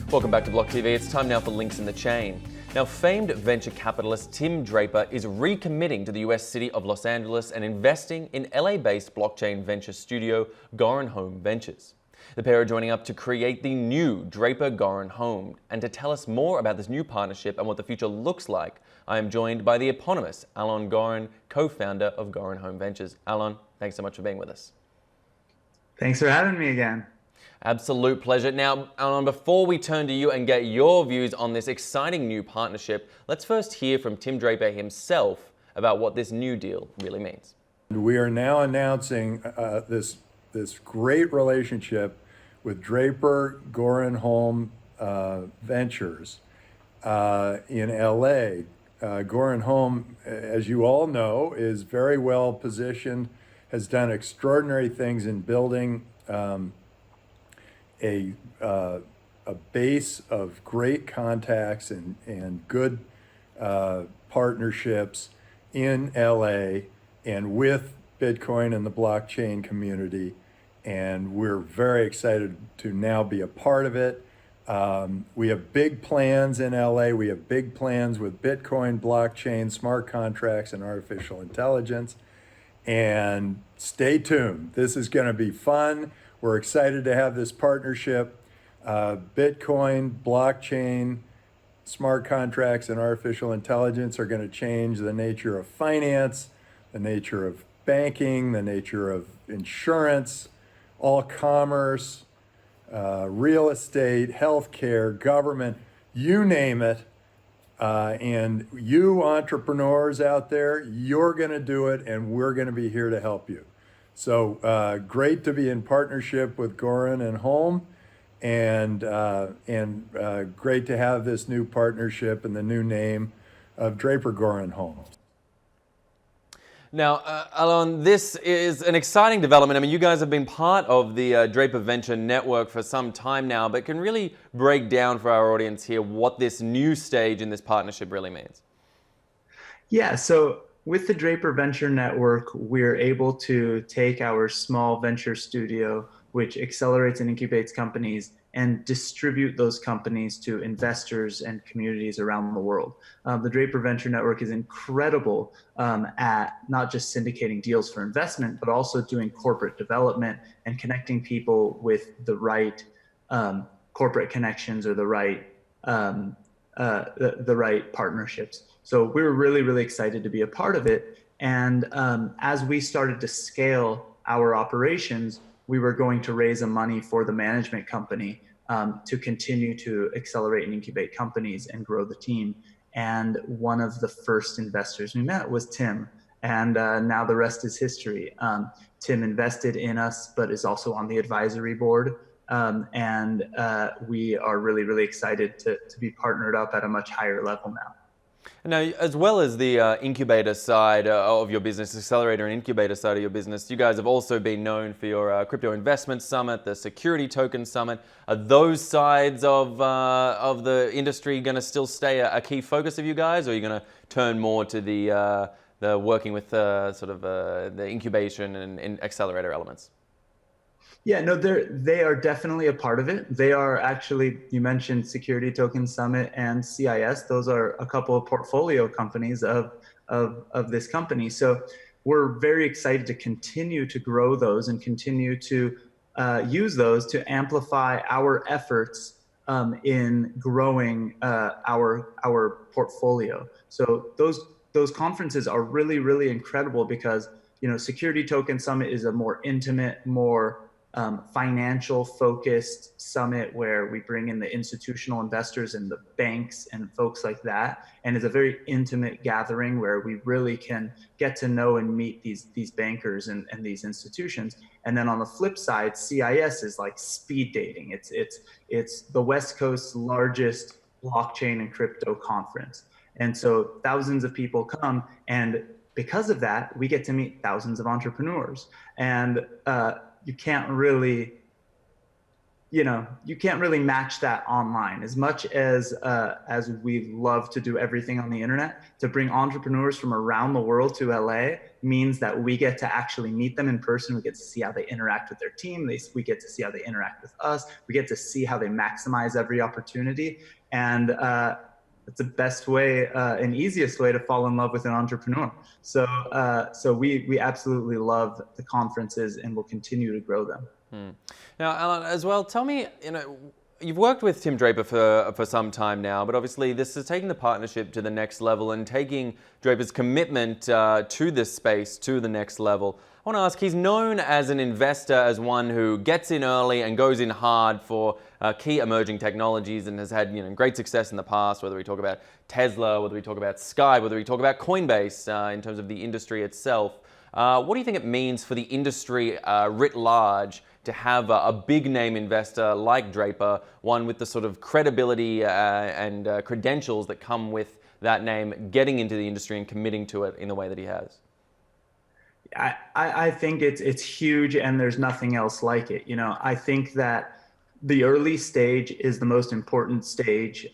Welcome back to Block TV. It's time now for Links in the Chain. Now, famed venture capitalist Tim Draper is recommitting to the US city of Los Angeles and investing in LA-based blockchain venture studio Goren Holm Ventures. The pair are joining up to create the new Draper Goren Holm. And to tell us more about this new partnership and what the future looks like, I am joined by the eponymous Alon Goren, co-founder of Goren Holm Ventures. Alon, thanks so much for being with us. Thanks for having me again. Absolute pleasure. Now, Alon, before we turn to you and get your views on this exciting new partnership, let's first hear from Tim Draper himself about what this new deal really means. We are now announcing this great relationship with Draper Goren Holm Ventures in LA. Goren Holm, as you all know, is very well positioned, has done extraordinary things in building a base of great contacts and good partnerships in LA and with Bitcoin and the blockchain community. And we're very excited to now be a part of it. We have big plans in LA. We have big plans with Bitcoin, blockchain, smart contracts, and artificial intelligence. And stay tuned. This is going to be fun. We're excited to have this partnership. Bitcoin, blockchain, smart contracts, and artificial intelligence are going to change the nature of finance, the nature of banking, the nature of insurance, all commerce, real estate, healthcare, government, you name it. And you entrepreneurs out there, you're going to do it, and we're going to be here to help you. So great to be in partnership with Goren and Holm, and great to have this new partnership and the new name of Draper Goren Holm. Now, Alon, this is an exciting development. I mean, you guys have been part of the Draper Venture Network for some time now, but can really break down for our audience here what this new stage in this partnership really means. Yeah, so with the Draper Venture Network, we're able to take our small venture studio, which accelerates and incubates companies, and distribute those companies to investors and communities around the world. The Draper Venture Network is incredible at not just syndicating deals for investment, but also doing corporate development and connecting people with the right corporate connections or the right partnerships. So we were really, really excited to be a part of it. And as we started to scale our operations, we were going to raise money for the management company to continue to accelerate and incubate companies and grow the team. And one of the first investors we met was Tim. And now the rest is history. Tim invested in us, but is also on the advisory board. And we are really, really excited to be partnered up at a much higher level now. Now, as well as the incubator side of your business, accelerator and incubator side of your business, you guys have also been known for your crypto investment summit, the security token summit. Are those sides of the industry going to still stay a key focus of you guys, or are you going to turn more to the working with the incubation and accelerator elements? Yeah, no, they are definitely a part of it. They are actually, you mentioned Security Token Summit and CIS. Those are a couple of portfolio companies of this company. So we're very excited to continue to grow those and continue to use those to amplify our efforts in growing our portfolio. So those conferences are really, really incredible because, you know, Security Token Summit is a more intimate, more financial focused summit where we bring in the institutional investors and the banks and folks like that. And it's a very intimate gathering where we really can get to know and meet these bankers and these institutions. And then on the flip side, CIS is like speed dating. It's the West Coast's largest blockchain and crypto conference. And so thousands of people come, and because of that, we get to meet thousands of entrepreneurs. And you can't really you can't really match that online. As much as we love to do everything on the internet, to bring entrepreneurs from around the world to LA means that we get to actually meet them in person. We get to see how they interact with their team. We get to see how they interact with us. We get to see how they maximize every opportunity. And it's the best way and easiest way to fall in love with an entrepreneur. So we absolutely love the conferences and will continue to grow them. Now, Alan, as well, tell me, you've worked with Tim Draper for some time now, but obviously this is taking the partnership to the next level and taking Draper's commitment to this space to the next level. I want to ask, he's known as an investor, as one who gets in early and goes in hard for key emerging technologies and has had great success in the past, whether we talk about Tesla, whether we talk about Sky, whether we talk about Coinbase in terms of the industry itself. What do you think it means for the industry writ large to have a big name investor like Draper, one with the sort of credibility and credentials that come with that name, getting into the industry and committing to it in the way that he has? I think it's huge, and there's nothing else like it. I think that the early stage is the most important stage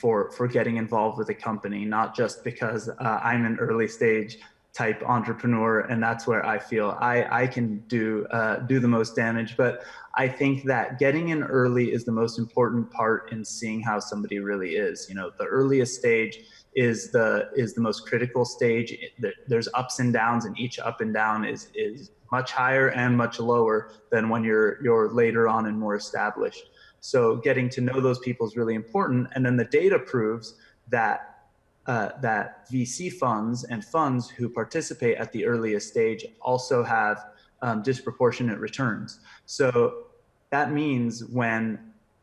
for getting involved with a company, not just because I'm an early stage type entrepreneur and that's where I feel I can do the most damage. But I think that getting in early is the most important part in seeing how somebody really is. The earliest stage is the most critical stage. There's ups and downs, and each up and down is much higher and much lower than when you're later on and more established. So getting to know those people is really important. And then the data proves that VC funds and funds who participate at the earliest stage also have disproportionate returns. So that means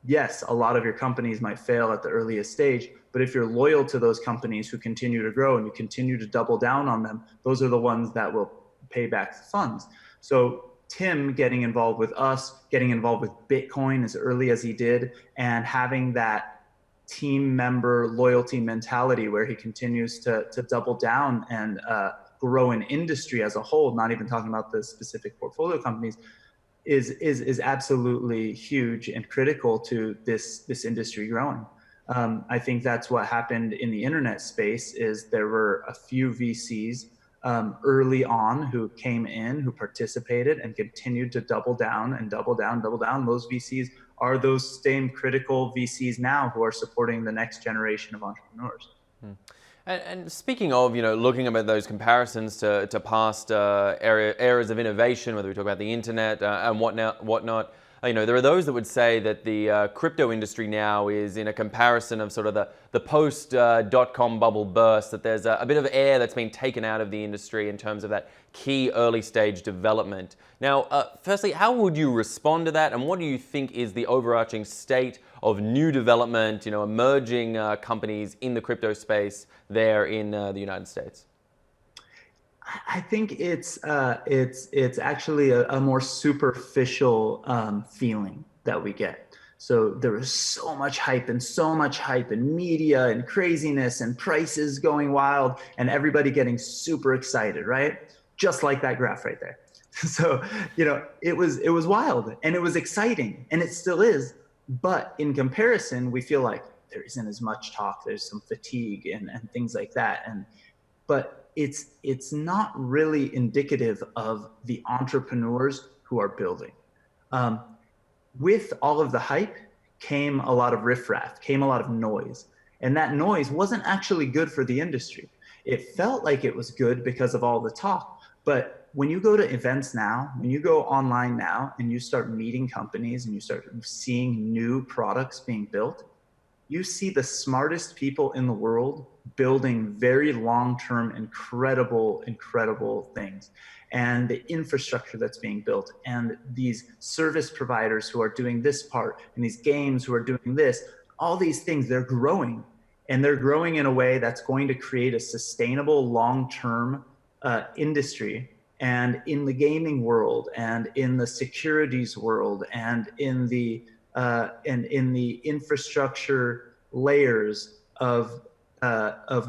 yes, a lot of your companies might fail at the earliest stage, but if you're loyal to those companies who continue to grow and you continue to double down on them, those are the ones that will pay back the funds. So Tim getting involved with us, getting involved with Bitcoin as early as he did, and having that team member loyalty mentality where he continues to double down and grow an industry as a whole, not even talking about the specific portfolio companies, is absolutely huge and critical to this industry growing. I think that's what happened in the internet space. Is there were a few VCs early on who came in, who participated and continued to double down and double down. Those VCs are those same critical VCs now who are supporting the next generation of entrepreneurs. And speaking of, looking at those comparisons to past eras of innovation, whether we talk about the internet and whatnot, there are those that would say that the crypto industry now is in a comparison of sort of the post dot-com bubble burst, that there's a bit of air that's been taken out of the industry in terms of that key early stage development. Now, firstly, how would you respond to that, and what do you think is the overarching state of new development, emerging companies in the crypto space there in the United States? I think it's actually a more superficial feeling that we get. So there was so much hype and media and craziness and prices going wild and everybody getting super excited, right? Just like that graph right there. So, it was wild and it was exciting, and it still is. But in comparison, we feel like there isn't as much talk. There's some fatigue and things like that. But it's not really indicative of the entrepreneurs who are building. With all of the hype came a lot of riffraff, came a lot of noise. And that noise wasn't actually good for the industry. It felt like it was good because of all the talk. But when you go to events now, when you go online now and you start meeting companies and you start seeing new products being built, you see the smartest people in the world building very long-term, incredible things. And the infrastructure that's being built, and these service providers who are doing this part, and these games who are doing this, all these things, they're growing. And they're growing in a way that's going to create a sustainable long-term industry. And in the gaming world, and in the securities world, and in the infrastructure layers of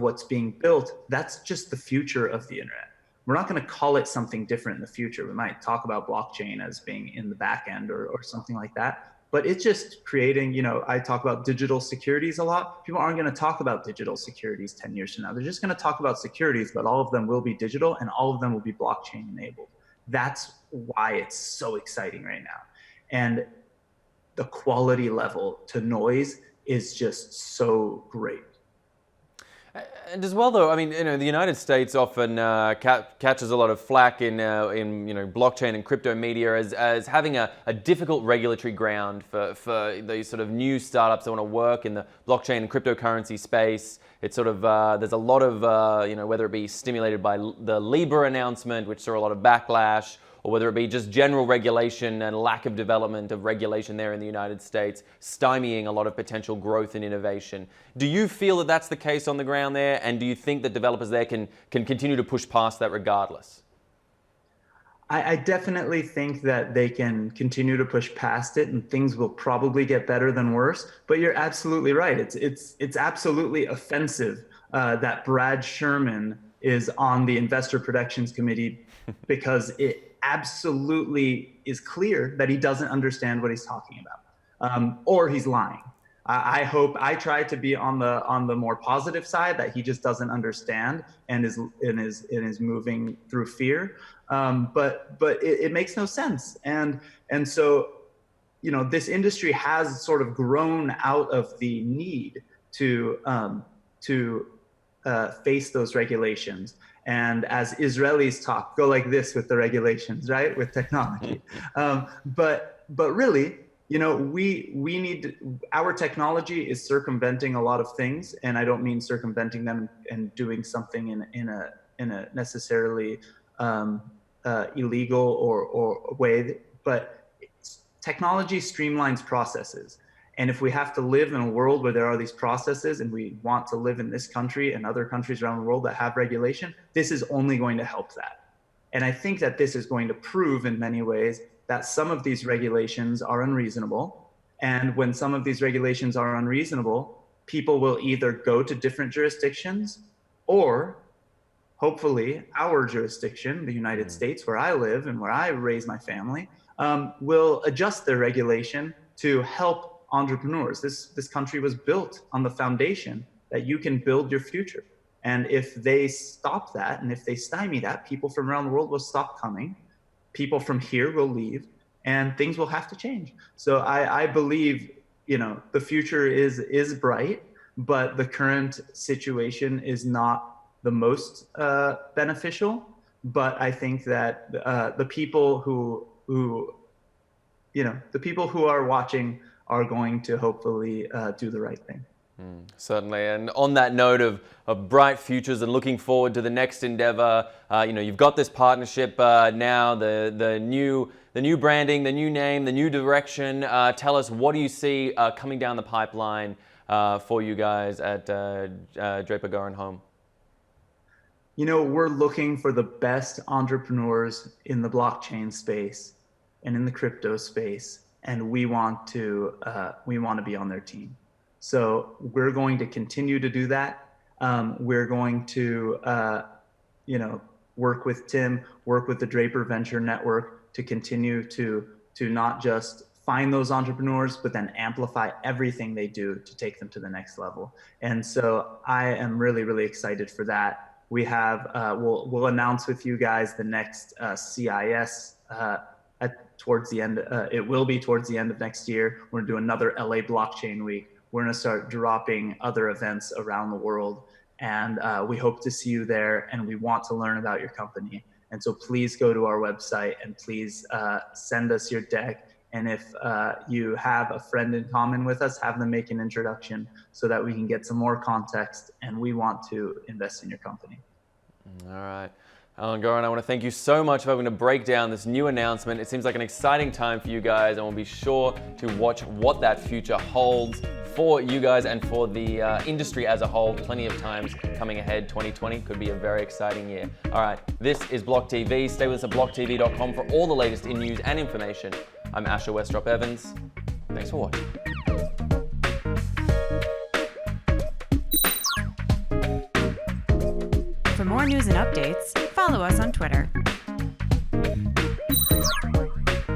what's being built, that's just the future of the internet. We're not going to call it something different in the future. We might talk about blockchain as being in the back end or something like that. but it's just creating, I talk about digital securities a lot. People aren't going to talk about digital securities 10 years from now. They're just going to talk about securities, but all of them will be digital and all of them will be blockchain enabled. That's why it's so exciting right now. And the quality level to noise is just so great. And as well, though, I mean, the United States often catches a lot of flack in blockchain and crypto media as having a difficult regulatory ground for these sort of new startups that want to work in the blockchain and cryptocurrency space. It's sort of there's a lot of whether it be stimulated by the Libra announcement, which saw a lot of backlash, or whether it be just general regulation and lack of development of regulation there in the United States, stymieing a lot of potential growth and innovation. Do you feel that that's the case on the ground there? And do you think that developers there can continue to push past that regardless? I definitely think that they can continue to push past it and things will probably get better than worse. But you're absolutely right. It's absolutely offensive that Brad Sherman is on the Investor Protections Committee because it absolutely is clear that he doesn't understand what he's talking about, or he's lying. I hope I try to be on the more positive side, that he just doesn't understand and is moving through fear. But it makes no sense. And so, this industry has sort of grown out of the need to face those regulations. And as Israelis talk, go like this with the regulations, right? With technology. But really, we need our technology is circumventing a lot of things, and I don't mean circumventing them and doing something in a necessarily illegal or way, but technology streamlines processes. And if we have to live in a world where there are these processes and we want to live in this country and other countries around the world that have regulation, this is only going to help that. And I think that this is going to prove in many ways that some of these regulations are unreasonable. And when some of these regulations are unreasonable, people will either go to different jurisdictions or hopefully our jurisdiction, the United States, where I live and where I raise my family, will adjust their regulation to help entrepreneurs. This country was built on the foundation that you can build your future. And if they stop that, and if they stymie that, people from around the world will stop coming. People from here will leave, and things will have to change. So I believe, the future is bright, but the current situation is not the most beneficial. But I think that the people who are watching are going to hopefully do the right thing. Certainly. And on that note of bright futures and looking forward to the next endeavor, you've got this partnership now, the new branding, the new name, the new direction. Tell us, what do you see coming down the pipeline for you guys at Draper Goren Holm? We're looking for the best entrepreneurs in the blockchain space and in the crypto space, and we want to be on their team. So we're going to continue to do that. We're going to work with Tim, work with the Draper Venture Network to continue to not just find those entrepreneurs, but then amplify everything they do to take them to the next level. And so I am really, really excited for that. We have we'll announce with you guys the next CIS towards the end. It will be towards the end of next year. We're gonna do another LA Blockchain Week. We're gonna start dropping other events around the world, and we hope to see you there. And we want to learn about your company. And so please go to our website and please send us your deck. And if you have a friend in common with us, have them make an introduction so that we can get some more context, and we want to invest in your company. All right. Alan Goren, I want to thank you so much for having to break down this new announcement. It seems like an exciting time for you guys, and we'll be sure to watch what that future holds for you guys and for the industry as a whole. Plenty of times coming ahead. 2020 could be a very exciting year. All right, this is BLOCKTV. Stay with us at blocktv.com for all the latest in news and information. I'm Asher Westrop Evans. Thanks for watching. For more news and updates, follow us on Twitter.